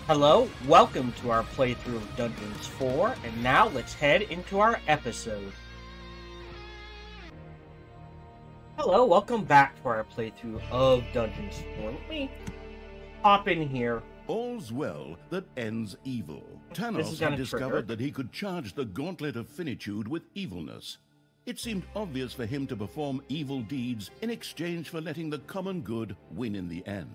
Hello, welcome to our playthrough of Dungeons 4, and now let's head into our episode. Hello, welcome back to our playthrough of Dungeons 4. Let me hop in here. All's well that ends evil. Tanos had discovered that he could charge the gauntlet of finitude with evilness. It seemed obvious for him to perform evil deeds in exchange for letting the common good win in the end.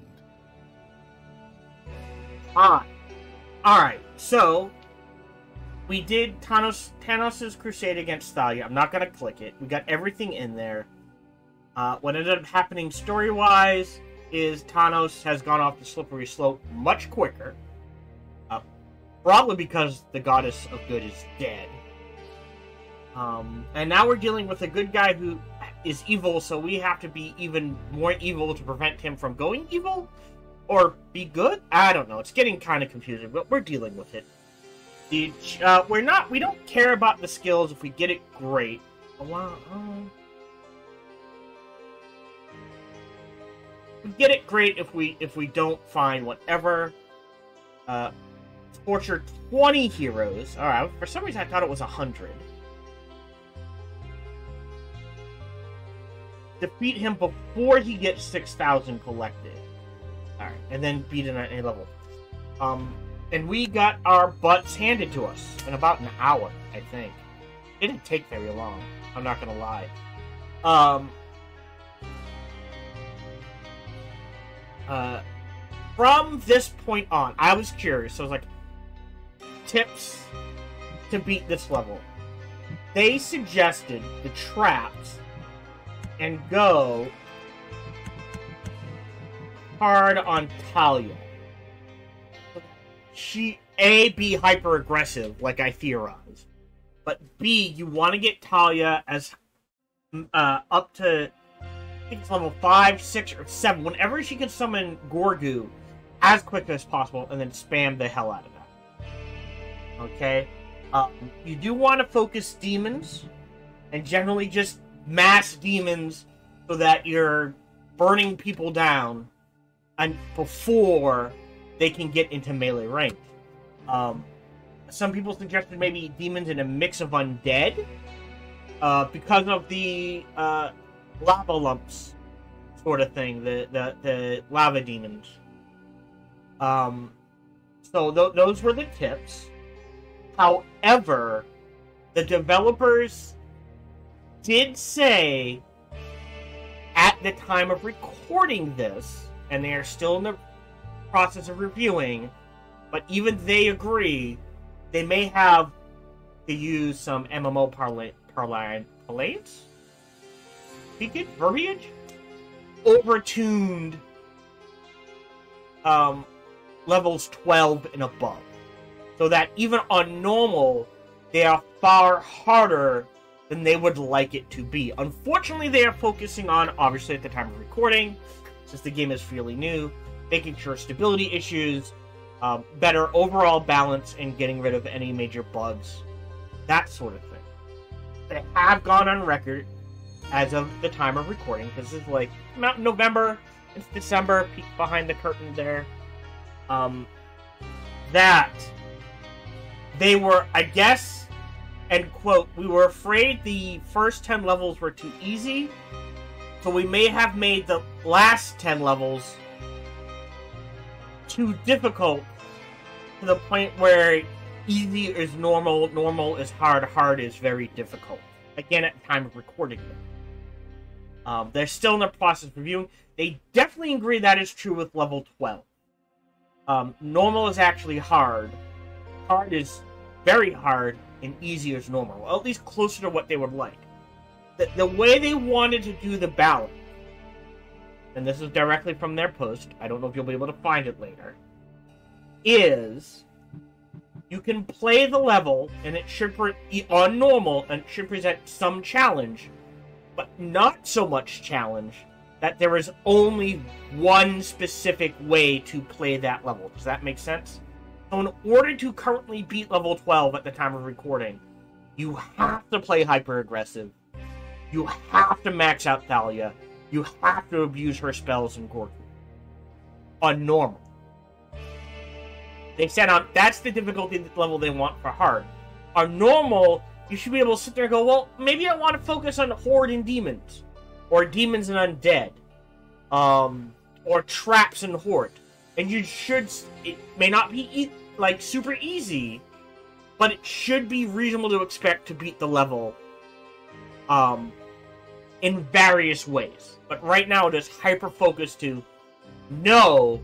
Alright, so we did Tanos' crusade against Thalya. I'm not going to click it. We got everything in there. What ended up happening story-wise is Tanos has gone off the slippery slope much quicker. Probably because the goddess of good is dead. And now we're dealing with a good guy who is evil, so we have to be even more evil to prevent him from going evil? Or be good? I don't know. It's getting kind of confusing, but we're dealing with it. We don't care about the skills. If we get it, great. We get it great if we don't find whatever. Torture 20 heroes. Alright, for some reason I thought it was 100. Defeat him before he gets 6,000 collected. Alright, and then beat it at a level. And we got our butts handed to us in about an hour, I think. It didn't take very long, I'm not gonna lie. From this point on, I was curious, so I was like, tips to beat this level. They suggested the traps and go hard on Thalya. She, A, be hyper-aggressive, like I theorized. But B, you want to get Thalya as, up to, I think it's level 5, 6, or 7, whenever she can summon Gorgu, as quick as possible, and then spam the hell out of that. Okay? You do want to focus demons, and generally just mass demons, so that you're burning people down and before they can get into melee range. Some people suggested maybe demons in a mix of undead, because of the lava lumps sort of thing, the lava demons. So those were the tips. However, the developers did say at the time of recording this, and they are still in the process of reviewing, but even they agree they may have to use some MMO parlance? Verbiage? Overtuned levels 12 and above. So that even on normal, they are far harder than they would like it to be. Unfortunately, they are focusing on, obviously at the time of recording, since the game is fairly new, making sure stability issues, better overall balance, and getting rid of any major bugs. That sort of thing. They have gone on record, as of the time of recording, because this is like, not November, it's December, peek behind the curtain there, that they were, I guess, and quote, we were afraid the first 10 levels were too easy, so we may have made the last 10 levels too difficult to the point where easy is normal, normal is hard, hard is very difficult. Again, at the time of recording them. They're still in the process of reviewing. They definitely agree that is true with level 12. Normal is actually hard. Hard is very hard, and easy is normal. Well, at least closer to what they would like. The way they wanted to do the balance, and this is directly from their post, I don't know if you'll be able to find it later, is you can play the level, and it should, on normal, and it should present some challenge, but not so much challenge that there is only one specific way to play that level. Does that make sense? So in order to currently beat level 12 at the time of recording, you have to play hyper-aggressive. You have to max out Thalya. You have to abuse her spells and Gorgu. On normal. They said that's the difficulty level they want for hard. On normal, you should be able to sit there and go, well, maybe I want to focus on horde and demons, or demons and undead, or traps and horde. And you should, it may not be like super easy, but it should be reasonable to expect to beat the level in various ways. But right now it is hyper-focused to, no,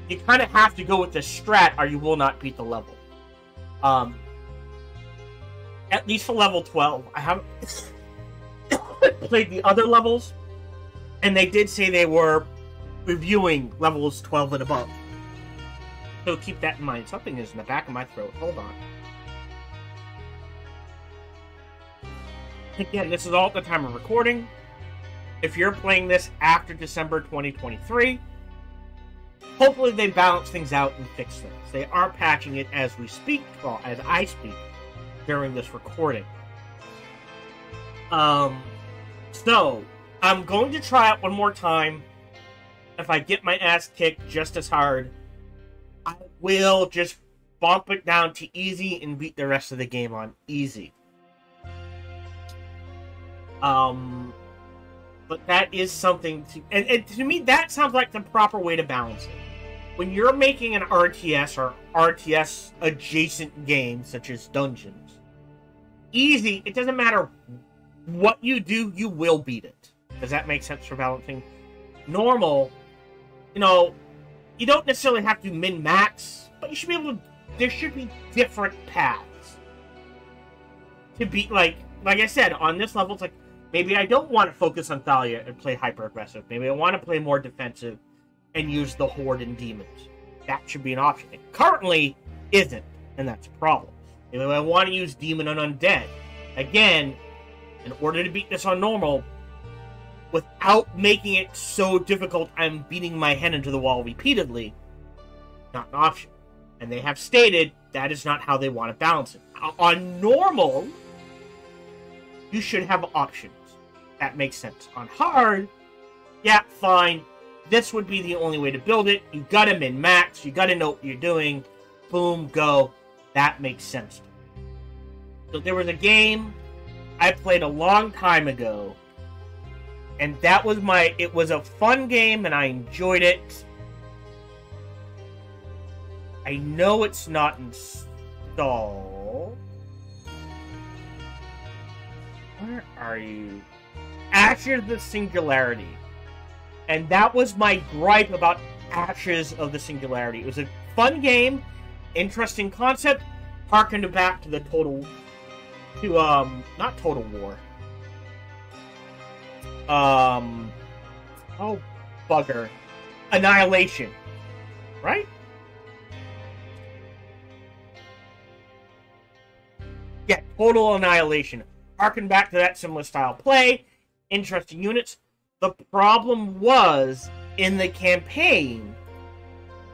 you kind of have to go with the strat or you will not beat the level. At least for level 12. I haven't played the other levels, and they did say they were reviewing levels 12 and above. So keep that in mind. Something is in the back of my throat. Hold on. Again, this is all at the time of recording. If you're playing this after December 2023, hopefully they balance things out and fix things. They are patching it as we speak, well, as I speak, during this recording. So, I'm going to try it one more time. If I get my ass kicked just as hard, I will just bump it down to easy and beat the rest of the game on easy. But that is something to... And to me, that sounds like the proper way to balance it. When you're making an RTS or RTS-adjacent game, such as Dungeons, easy, it doesn't matter what you do, you will beat it. Does that make sense for balancing? Normal, you know, you don't necessarily have to min-max, but you should be able to... There should be different paths to beat, like I said, on this level, it's like, maybe I don't want to focus on Thalya and play hyper-aggressive. Maybe I want to play more defensive and use the horde and demons. That should be an option. It currently isn't, and that's a problem. Maybe I want to use demon and undead. Again, in order to beat this on normal, without making it so difficult I'm beating my head into the wall repeatedly, not an option. And they have stated that is not how they want to balance it. On normal, you should have options. That makes sense. On hard, yeah, fine. This would be the only way to build it. You gotta min-max. You gotta know what you're doing. Boom, go. That makes sense to me. So there was a game I played a long time ago, and that was it was a fun game, and I enjoyed it. I know it's not installed. Where are you? Ashes of the Singularity. And that was my gripe about Ashes of the Singularity. It was a fun game, interesting concept, harkened back to not Total War. Oh, bugger. Annihilation. Right? Yeah, Total Annihilation. Harken back to that similar style play. Interesting units. The problem was, in the campaign,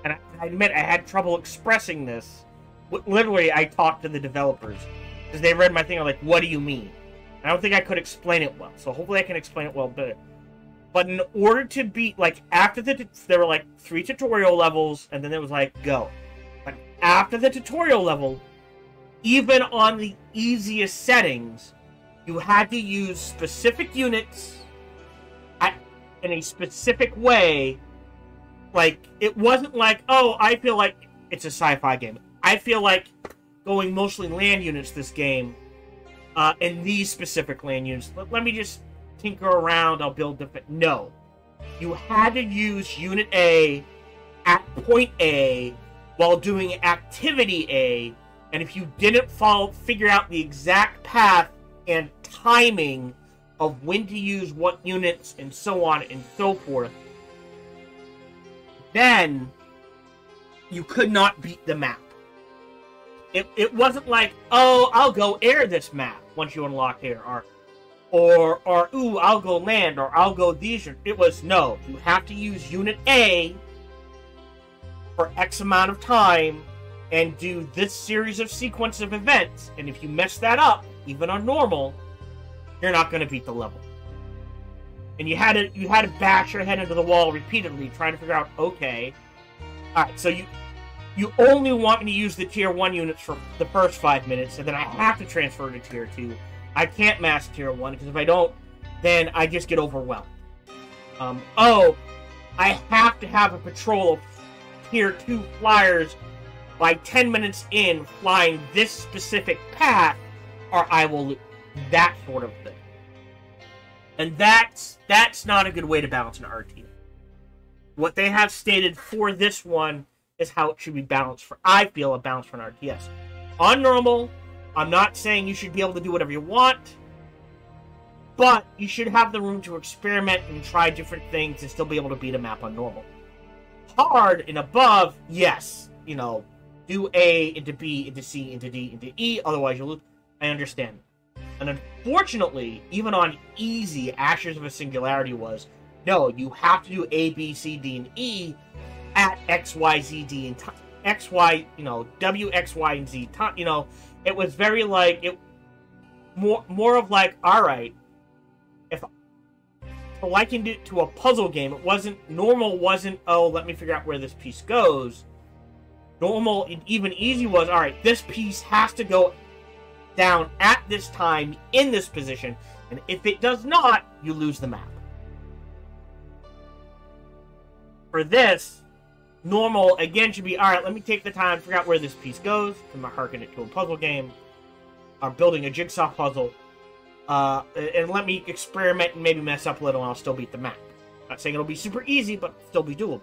and I admit I had trouble expressing this. Literally, I talked to the developers. Because they read my thing, I'm like, what do you mean? I don't think I could explain it well. So hopefully I can explain it well better. But in order to beat, like, after there were, like, 3 tutorial levels, and then it was like, go. But after the tutorial level, even on the easiest settings, you had to use specific units in a specific way. Like, it wasn't like, oh, I feel like it's a sci-fi game. I feel like going mostly land units this game, in these specific land units. Let me just tinker around, I'll build different. No. You had to use Unit A at point A while doing Activity A, and if you didn't figure out the exact path and timing of when to use what units and so on and so forth, then you could not beat the map. It wasn't like, oh, I'll go air this map once you unlock air, or ooh, I'll go land, or I'll go these. It was, no, you have to use Unit A for X amount of time and do this series of sequence of events, and if you mess that up, even on normal, you're not going to beat the level. And you had to bash your head into the wall repeatedly, trying to figure out, okay, alright, so you only want me to use the tier 1 units for the first 5 minutes, and then I have to transfer to tier 2. I can't mass tier 1, because if I don't, then I just get overwhelmed. Oh, I have to have a patrol of tier 2 flyers by 10 minutes in flying this specific path, or I will lose. That sort of thing. And that's not a good way to balance an RTS. What they have stated for this one is how it should be balanced for, I feel, a balance for an RTS. On normal, I'm not saying you should be able to do whatever you want, but you should have the room to experiment and try different things and still be able to beat a map on normal. Hard and above, yes, you know, do A into B into C into D into E, otherwise you'll lose. I understand. And unfortunately, even on easy, Ashes of a Singularity was, no, you have to do A, B, C, D, and E at X, Y, Z, D, and X, Y, you know, W, X, Y, and Z, you know, it was very like, it more of like, alright, if I likened it to a puzzle game, it wasn't, normal wasn't, oh, let me figure out where this piece goes. Normal, even easy was, alright, this piece has to go down at this time, in this position, and if it does not, you lose the map. For this, normal, again, should be, alright, let me take the time to figure out where this piece goes, and harken it to a puzzle game, or building a jigsaw puzzle, and let me experiment and maybe mess up a little and I'll still beat the map. Not saying it'll be super easy, but still be doable.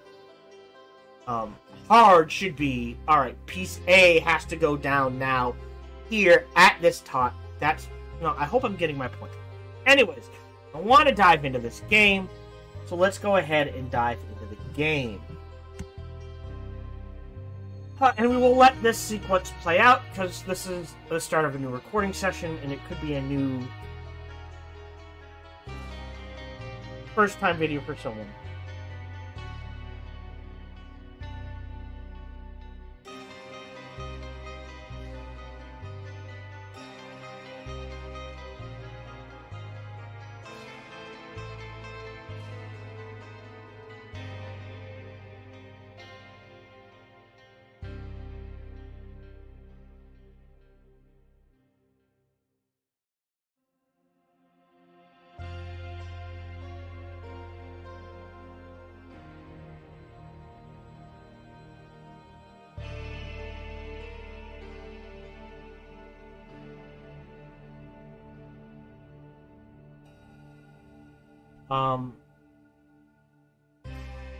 Hard should be, alright, piece A has to go down now, here, at this top. That's, no, I hope I'm getting my point. Anyways, I want to dive into this game, so let's go ahead and dive into the game. And we will let this sequence play out, because this is the start of a new recording session, and it could be a new first-time video for someone.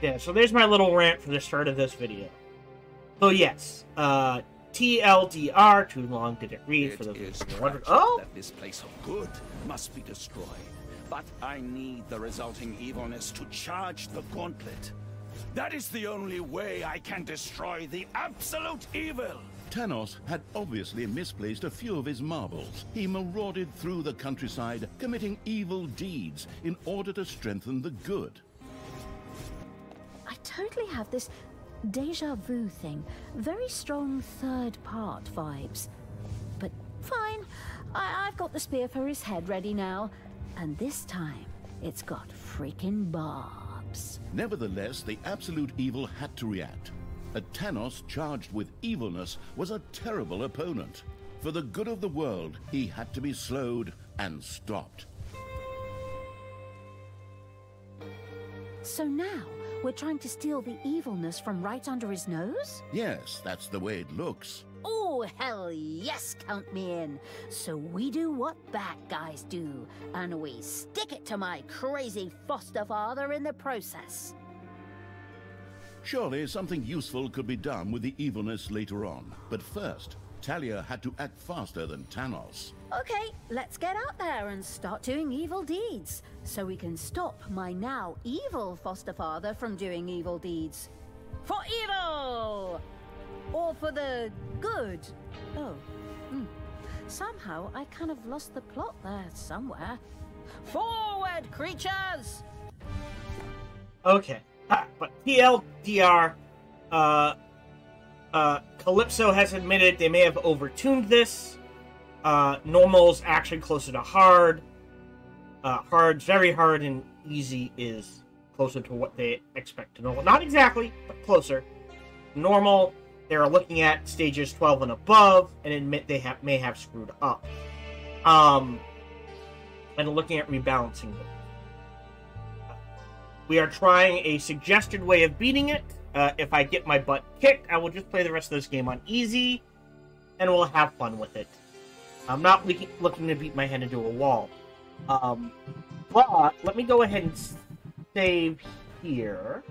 Yeah, so there's my little rant for the start of this video. So yes, TLDR, too long did it read for those who wondered. Oh! That this place of good must be destroyed. But I need the resulting evilness to charge the gauntlet. That is the only way I can destroy the absolute evil. Thanos had obviously misplaced a few of his marbles. He marauded through the countryside, committing evil deeds in order to strengthen the good. I totally have this deja vu thing. Very strong third part vibes. But fine, I've got the spear for his head ready now. And this time, it's got freaking barbs. Nevertheless, the absolute evil had to react. A Thanos charged with evilness was a terrible opponent. For the good of the world, he had to be slowed and stopped. So now, we're trying to steal the evilness from right under his nose? Yes, that's the way it looks. Oh, hell yes, count me in. So we do what bad guys do, and we stick it to my crazy foster father in the process. Surely something useful could be done with the evilness later on. But first, Thalya had to act faster than Thanos. Okay, let's get out there and start doing evil deeds, so we can stop my now evil foster father from doing evil deeds. For evil! Or for the good. Oh, somehow I kind of lost the plot there somewhere. Forward, creatures! Okay. But TLDR, Calypso has admitted they may have overtuned this. Normal's actually closer to hard. Hard's very hard, and easy is closer to what they expect to normal. Not exactly, but closer. Normal they're looking at stages 12 and above and admit they may have screwed up. And looking at rebalancing them. We are trying a suggested way of beating it. If I get my butt kicked, I will just play the rest of this game on easy, and we'll have fun with it. I'm not looking to beat my head into a wall. But let me go ahead and save here.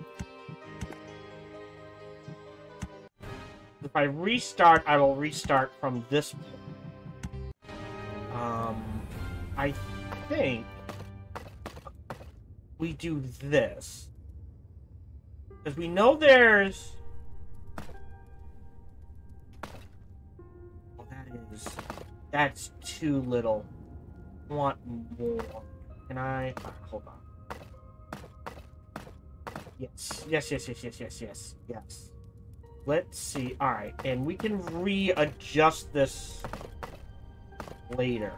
If I restart, I will restart from this point. I think we do this. Because we know there's... Well, that's too little. I want more. Can I... hold on. Yes. Yes. Let's see. Alright, and we can readjust this later.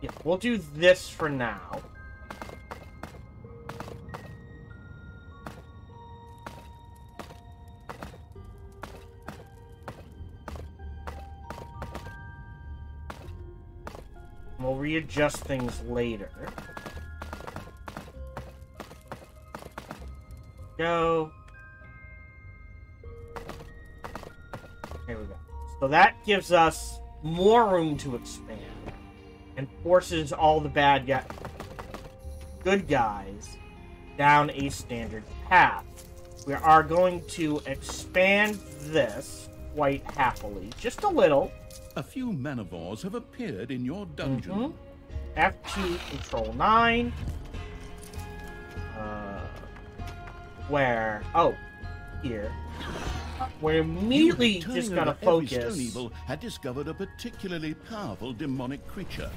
Yeah, we'll do this for now. We'll readjust things later. Go. There we go. So that gives us more room to expand. And forces all the good guys down a standard path. We are going to expand this quite happily. Just a little. A few manivores have appeared in your dungeon. F2, Control 9. Where? Oh, here. We're immediately just gonna focus. Stone Evil had discovered a particularly powerful demonic creature.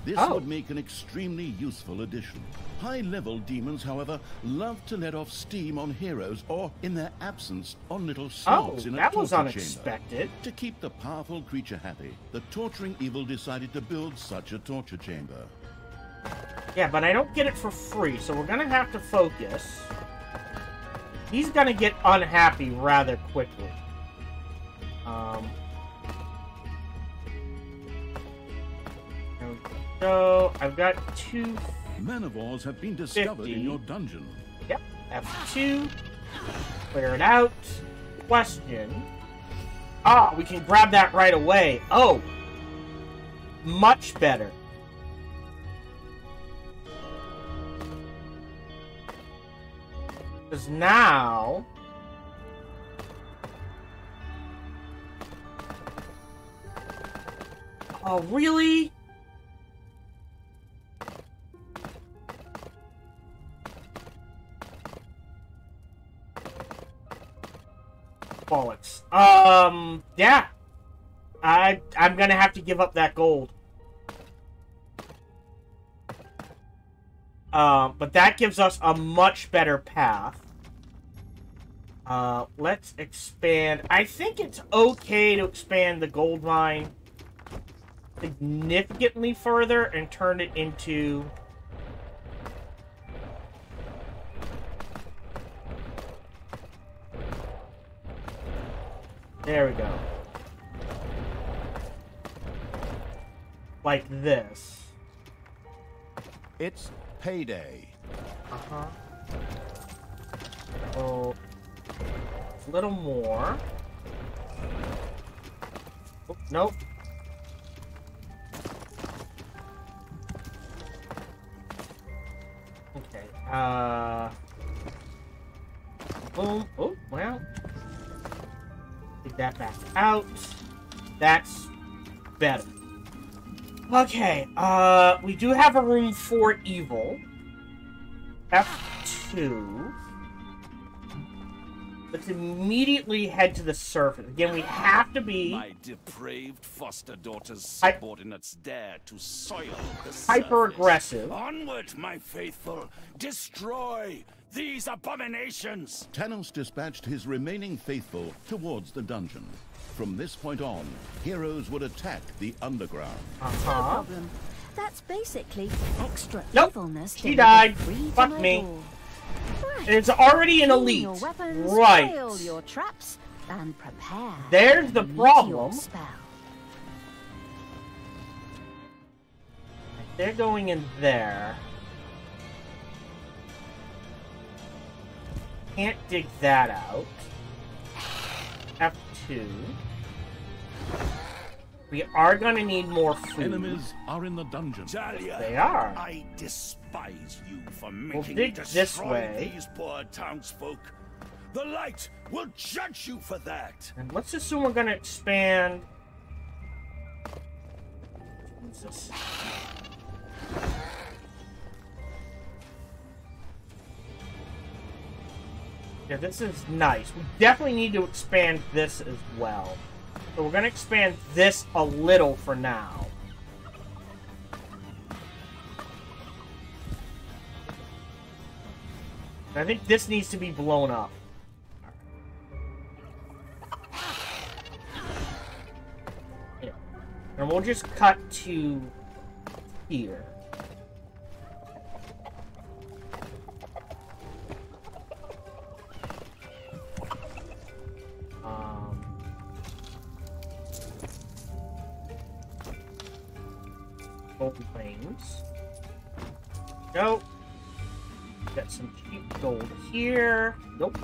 This would make an extremely useful addition. High-level demons, however, love to let off steam on heroes, or, in their absence, on little slugs in a torture was unexpected. chamber. To keep the powerful creature happy, the torturing evil decided to build such a torture chamber. Yeah, but I don't get it for free, so we're gonna have to focus. He's gonna get unhappy rather quickly. There we go. I've got 2. Manivores have been discovered in your dungeon. Yep. F2. Clear it out. Question. We can grab that right away. Oh. Much better. Because now... Oh, really? Bollocks. Yeah. I'm gonna have to give up that gold. But that gives us a much better path. Let's expand. I think it's okay to expand the gold mine significantly further and turn it into... There we go. Like this. It's payday. Oh, a little more. Oh, nope. Okay. Boom. Oh, well. Take that back out. That's better. Okay, we do have a room for evil. F2. Let's immediately head to the surface. Again, we have to be... My depraved foster daughter's subordinates dare to soil the surface. Hyper-aggressive. Onward, my faithful. Destroy these abominations. Tanos dispatched his remaining faithful towards the dungeon. From this point on, heroes would attack the underground. No problem. That's basically extra Nope. evilness. She died. Free Fuck to my me. door. Right. It's already an Clean elite. Your weapons, Right. Fail your traps, and prepare. There's the Meteor problem. Spell. They're going in there. Can't dig that out. F2. We are gonna need more food. Enemies are in the dungeon. Thalya, They are. I despise you for We'll making me dig this destroy way. these poor townsfolk. The light will judge you for that. And let's assume we're gonna expand. Jesus. Yeah, this is nice. We definitely need to expand this as well. So we're gonna expand this a little for now. I think this needs to be blown up. Yeah. And we'll just cut to here. Gold planes. Nope. Got some cheap gold here. Nope.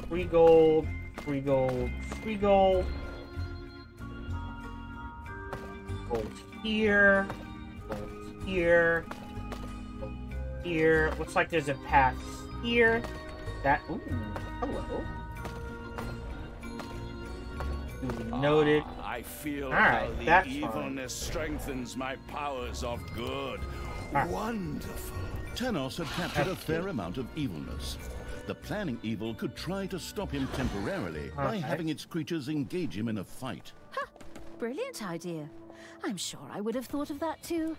Free gold, free gold, free gold. Gold here. Gold here. Gold here. Looks like there's a path here. That. Ooh. Hello. Duly noted. I feel Alright, how the that's evilness strengthens my powers of good. Alright. Wonderful. Tanos had captured a fair amount of evilness. The planning evil could try to stop him temporarily by having its creatures engage him in a fight. Ha! Brilliant idea. I'm sure I would have thought of that too.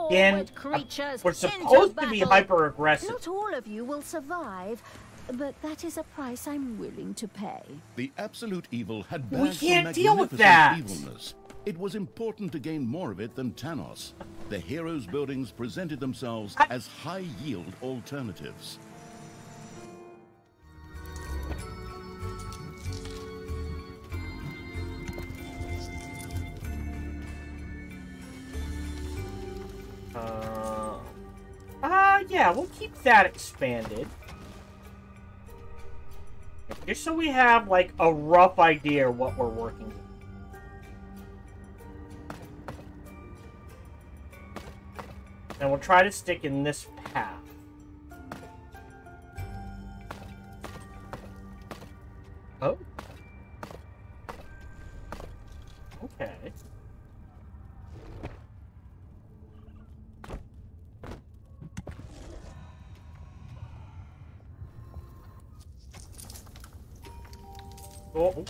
Again, Forward, creatures! we're into supposed to be battle. hyper-aggressive. Not all of you will survive, but that is a price I'm willing to pay. The absolute evil had We bagged can't some deal with magnificent that. evilness. It was important to gain more of it than Tanos. The heroes' buildings presented themselves as high-yield alternatives. Yeah, we'll keep that expanded. Just so we have, like, a rough idea of what we're working with. And we'll try to stick in this path. Oh. Okay. Oh.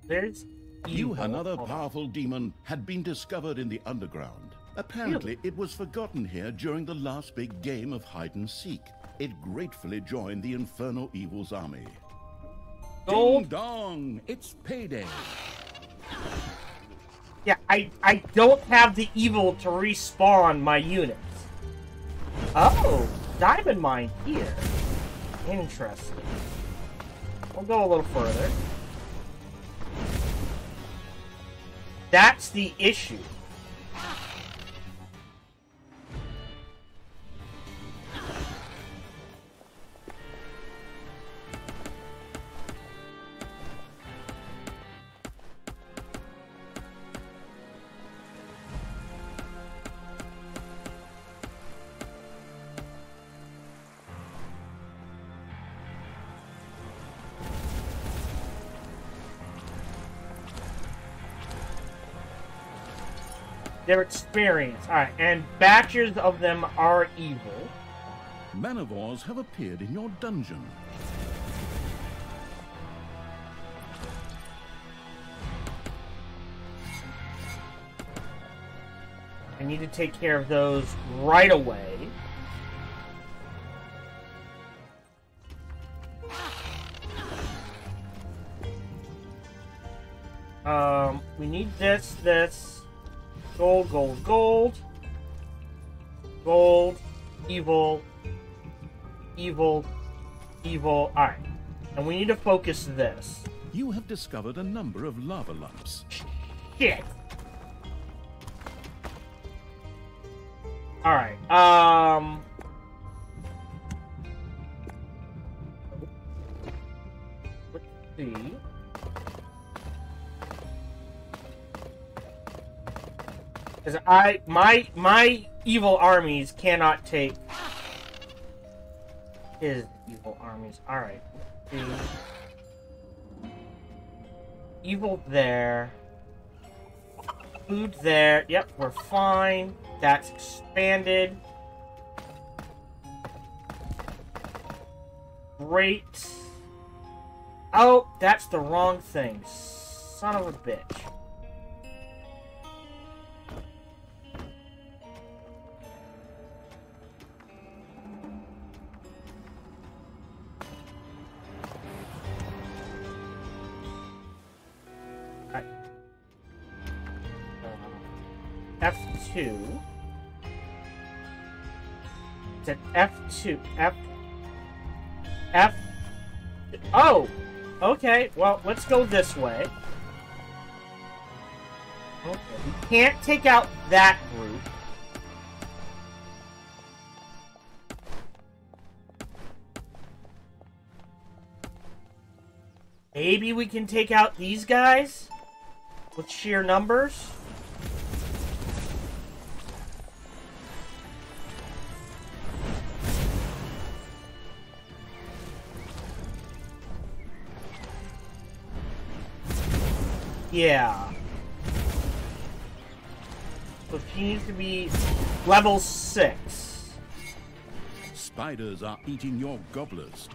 There's evil. Another powerful demon had been discovered in the underground. Apparently, it was forgotten here during the last big game of hide-and-seek. It gratefully joined the Inferno Evil's army. Gold. Ding dong! It's payday! Yeah, I don't have the evil to respawn my units. Oh, diamond mine here. Interesting. We'll go a little further. That's the issue. Their experience. Alright, and batches of them are evil. manivores have appeared in your dungeon. I need to take care of those right away. We need this. Gold, gold, gold. Gold, evil, evil, evil. Alright. And we need to focus this. You have discovered a number of lava lumps. Shit. Alright, let's see. Because my evil armies cannot take his evil armies. Alright, let's see. Evil there. Food there. Yep, we're fine. That's expanded. Great. Oh, that's the wrong thing. Son of a bitch. F2. It's an F2. F. Oh! Okay, well, let's go this way. Okay, we can't take out that group. Maybe we can take out these guys with sheer numbers. Yeah. So she needs to be level 6. Spiders are eating your gobblers.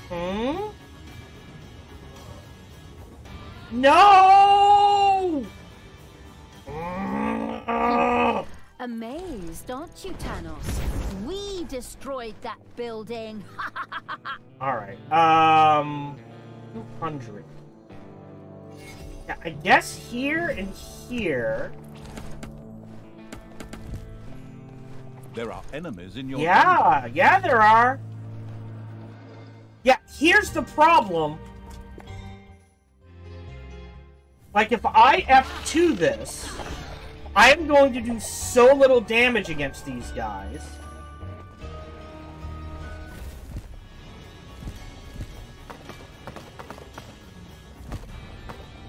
Hmm? No! Amazed, aren't you, Thanos? We destroyed that building. Alright, 200. Yeah, I guess here and here. There are enemies in your Yeah, yeah, there are. Yeah, here's the problem. Like, if I F2 this, I am going to do so little damage against these guys.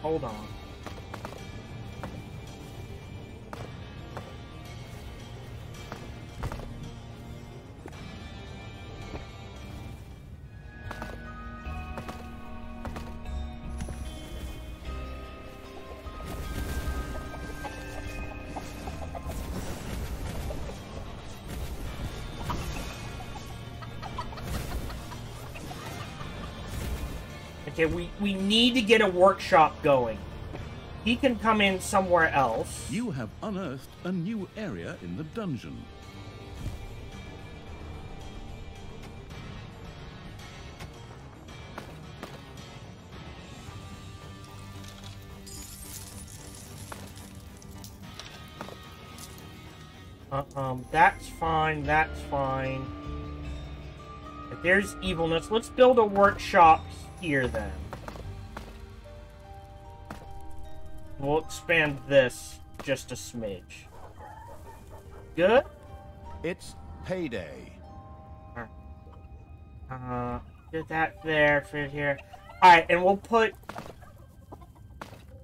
Hold on. Okay, we need to get a workshop going. He can come in somewhere else. You have unearthed a new area in the dungeon. That's fine, that's fine. If there's evilness, let's build a workshop here then. We'll expand this just a smidge. Good? It's payday. Get that there, fit here. Alright, and we'll put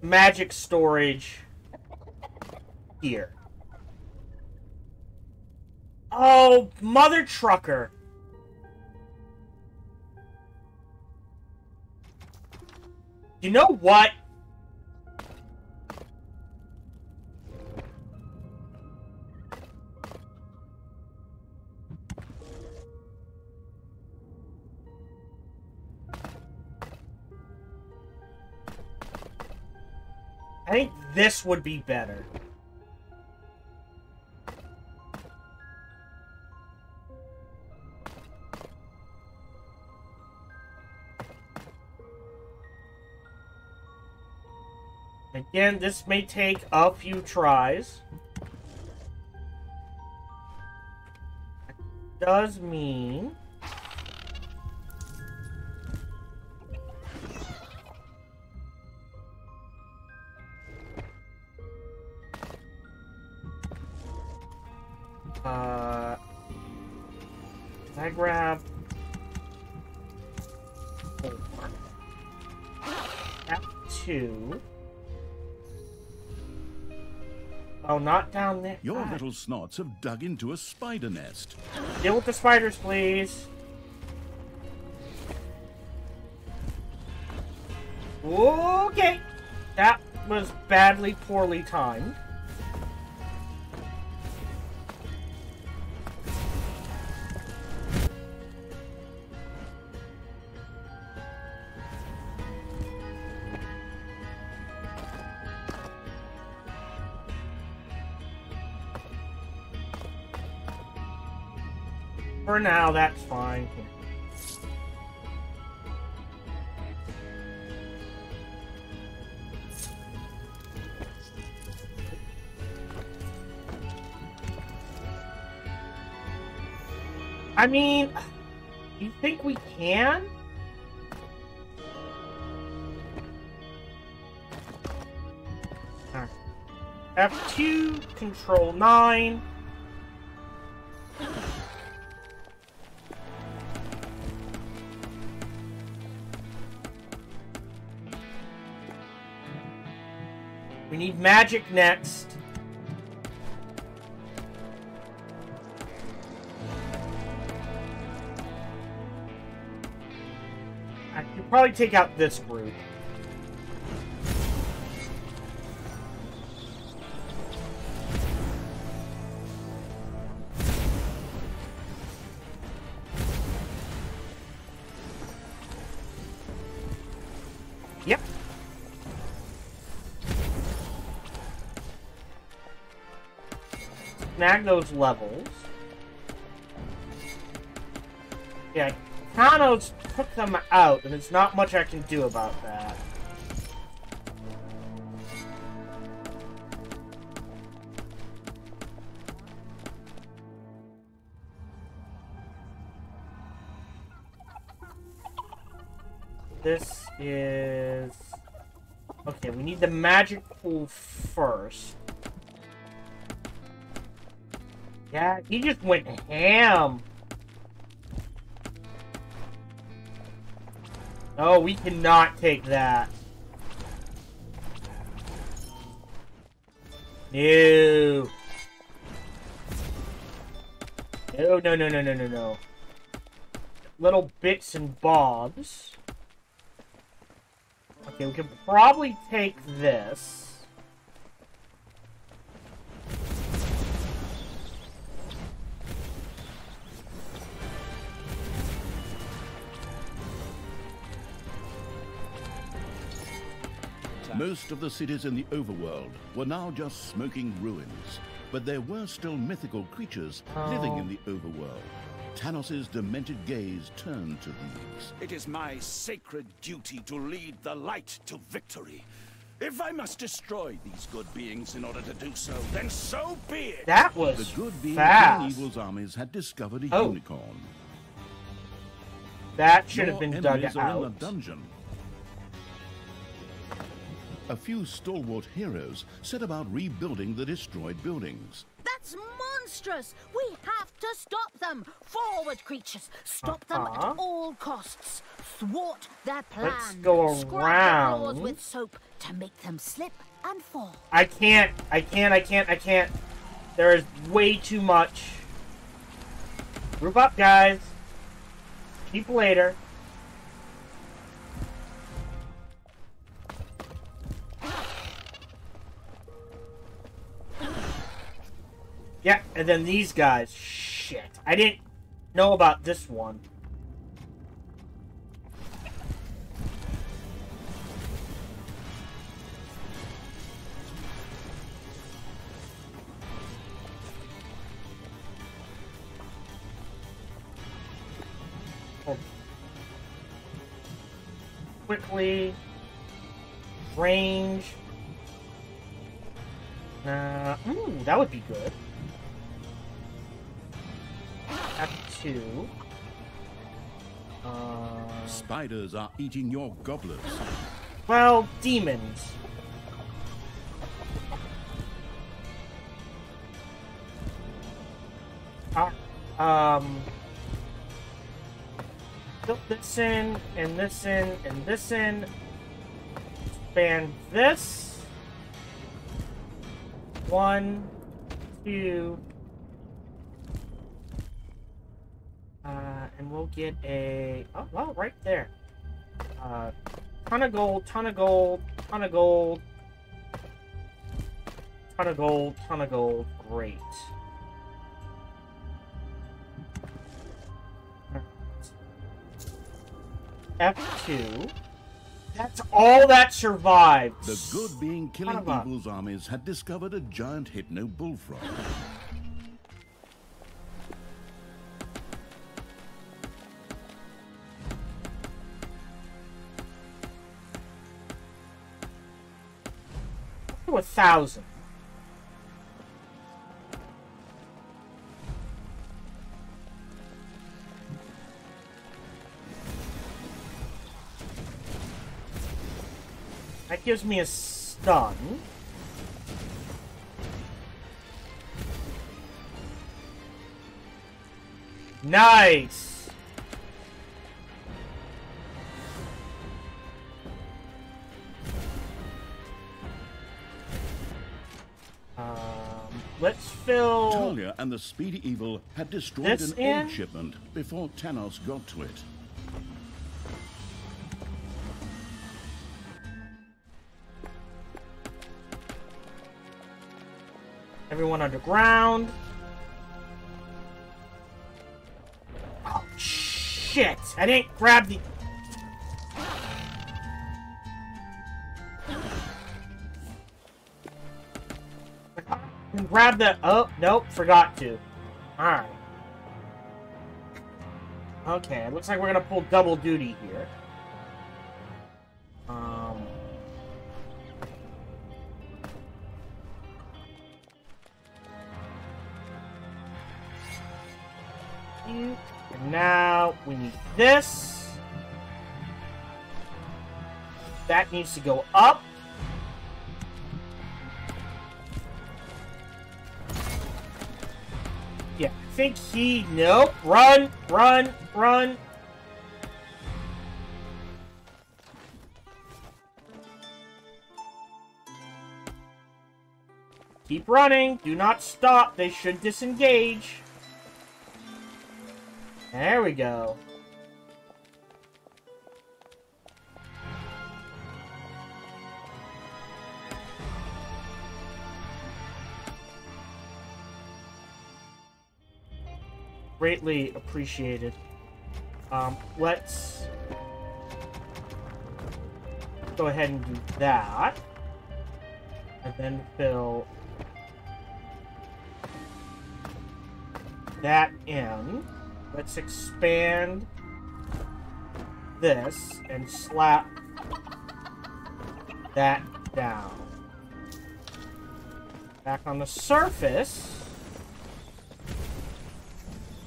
magic storage here. Oh, mother trucker. You know what? I think this would be better. Again, this may take a few tries. That does mean... I grab 4. F2. Oh, not down there. Your little snots have dug into a spider nest. Deal with the spiders, please. Okay. That was badly, poorly timed. For now, that's fine. I mean, you think we can? F2, control 9. We need magic next. I could probably take out this group. Yep. Snag those levels. Yeah, Kanos took them out, and there's not much I can do about that. This is... Okay, we need the magic pool first. Yeah, he just went ham. No, we cannot take that. No. No, no, no, no, no, no, no. Little bits and bobs. Okay, we can probably take this. Most of the cities in the overworld were now just smoking ruins, but there were still mythical creatures living in the overworld. Tanos's demented gaze turned to these. It is my sacred duty to lead the light to victory. If I must destroy these good beings in order to do so, then so be it. That was the good beings fast. in Evil's armies had discovered a unicorn. That should have been dug out. out. In the dungeon. A few stalwart heroes set about rebuilding the destroyed buildings. That's monstrous! We have to stop them! Forward, creatures! Stop them at all costs! Thwart their plan! Let's go Scrub around. the floors with soap to make them slip and fall. I can't. There is way too much. Group up, guys. Keep later. Yeah, and then these guys. Shit. I didn't know about this one. Hold on. Quickly. Range. Ooh, that would be good. F2. Spiders are eating your goblets. Well, demons. Put this in, and this in, and this in. Expand this. 1, 2. And we'll get a... Oh, well, right there. Ton of gold, ton of gold, ton of gold. Ton of gold, ton of gold. Great. F2. That's all that survived. The good being killing evil's armies had discovered a giant hypno bullfrog. To 1,000. That gives me a stun. Nice! Let's fill... Thalya and the Speedy Evil had destroyed an aid shipment before Thanos got to it. Everyone underground. Oh, shit! I didn't grab the... Grab the... Oh, nope, forgot to. Alright. Okay, it looks like we're gonna pull double duty here. And now we need this. That needs to go up. Yeah, I think he... Nope. Run, run, run. Keep running. Do not stop. They should disengage. There we go. Greatly appreciated. Let's go ahead and do that. And then fill that in. Let's expand this and slap that down. Back on the surface.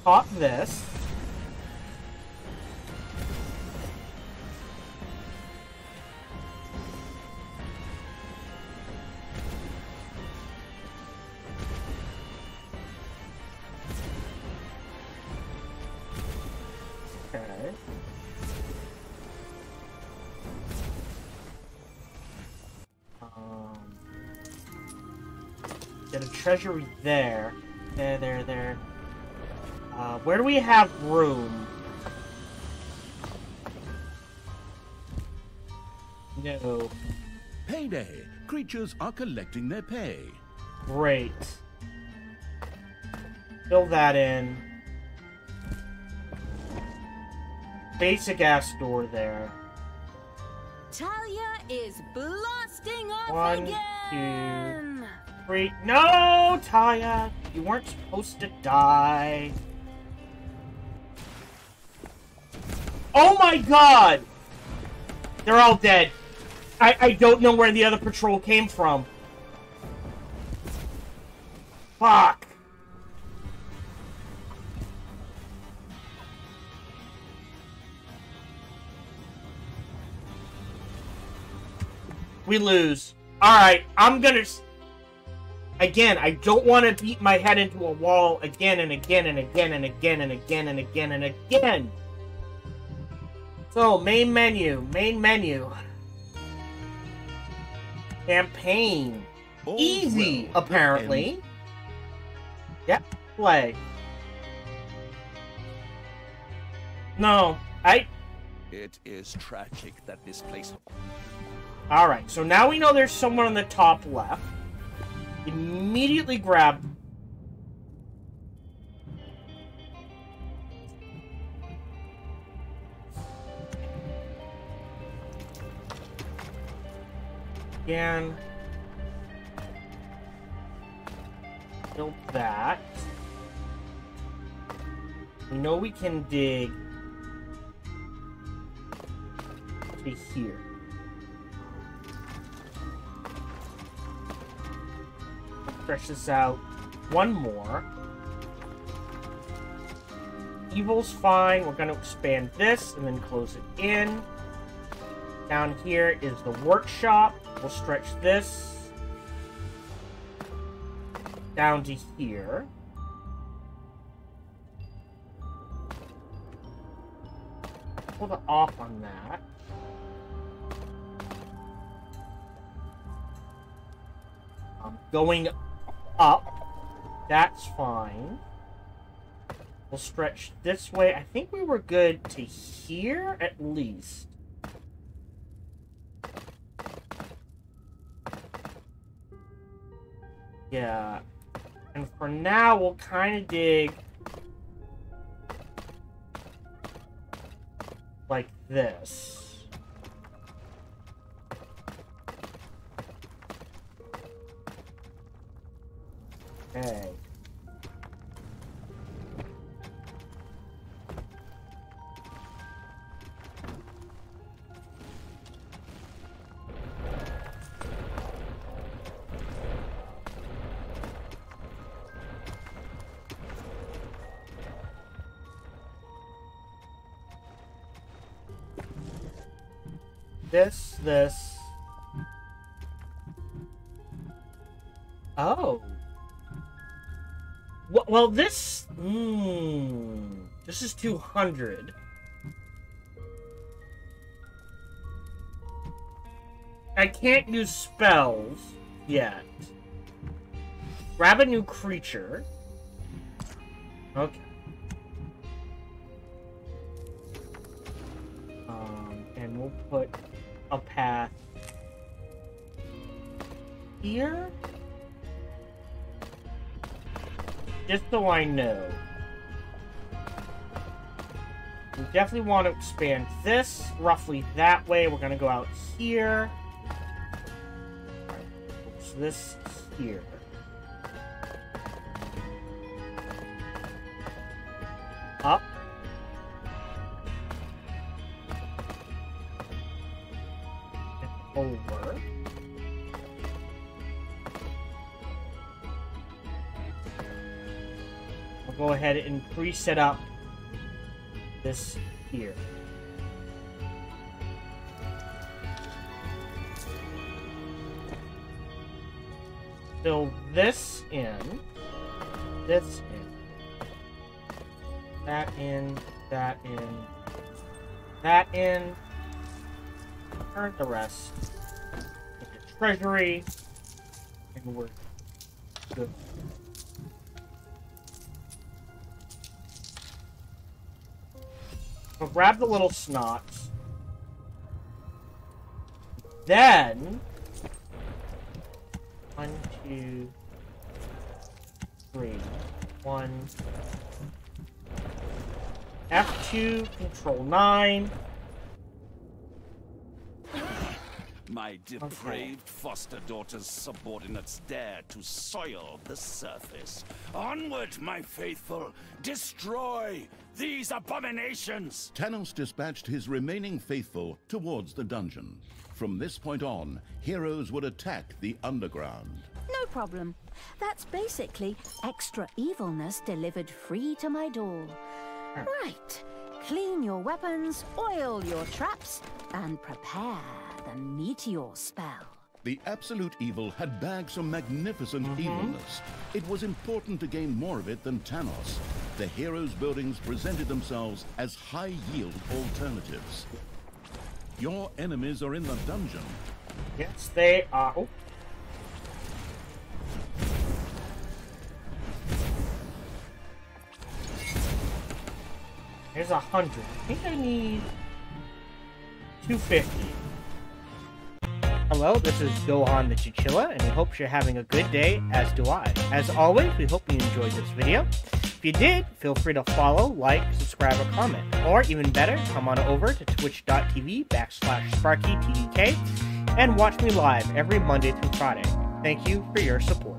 Pop this. Okay. Get a treasury there. There. Where do we have room? No. Payday! Creatures are collecting their pay. Great. Fill that in. Basic ass door there. Thalya is blasting off 1, again! 2, 3. No, Thalya! You weren't supposed to die. Oh my god! They're all dead. I don't know where the other patrol came from. Fuck. We lose. Alright, I'm gonna... Again, I don't want to beat my head into a wall again and again and again and again and again and again and again. So, main menu. Main menu. Campaign. Easy, apparently. Yep, play. No, It is tragic that this place... Alright, so now we know there's someone on the top left. Immediately grab... Again. Build that. We know we can dig to here. Stretch this out one more. Evil's fine. We're going to expand this and then close it in. Down here is the workshop. We'll stretch this down to here. Pull the off on that. Going up, that's fine. We'll stretch this way. I think we were good to here, at least. Yeah. And for now, we'll kind of dig like this. Okay. This. Oh. Well, this... This is 200. I can't use spells yet. Grab a new creature. Okay. And we'll put a path here. Just so I know. We definitely want to expand this roughly that way. We're going to go out here. So this here. Up. And over. Go ahead and preset up this here. Fill this in, this in, that in, that in, that in, turn the rest into treasury, and we're good. So grab the little snots. Then 1, 2, 3. 1. F2, control 9. My depraved foster daughter's subordinates dare to soil the surface. Onward, my faithful! Destroy these abominations! Tanos dispatched his remaining faithful towards the dungeon. From this point on, heroes would attack the underground. No problem. That's basically extra evilness delivered free to my door. Right. Clean your weapons, oil your traps, and prepare the meteor spell. The absolute evil had bagged some magnificent evilness. It was important to gain more of it than Tanos. The heroes' buildings presented themselves as high-yield alternatives. Your enemies are in the dungeon. Yes, they are. Oh. There's 100. I think I need 250. Hello, this is Gohan the Chinchilla, and we hope you're having a good day, as do I. As always, we hope you enjoyed this video. If you did, feel free to follow, like, subscribe, or comment. Or, even better, come on over to twitch.tv/SparkyTDK and watch me live every Monday through Friday. Thank you for your support.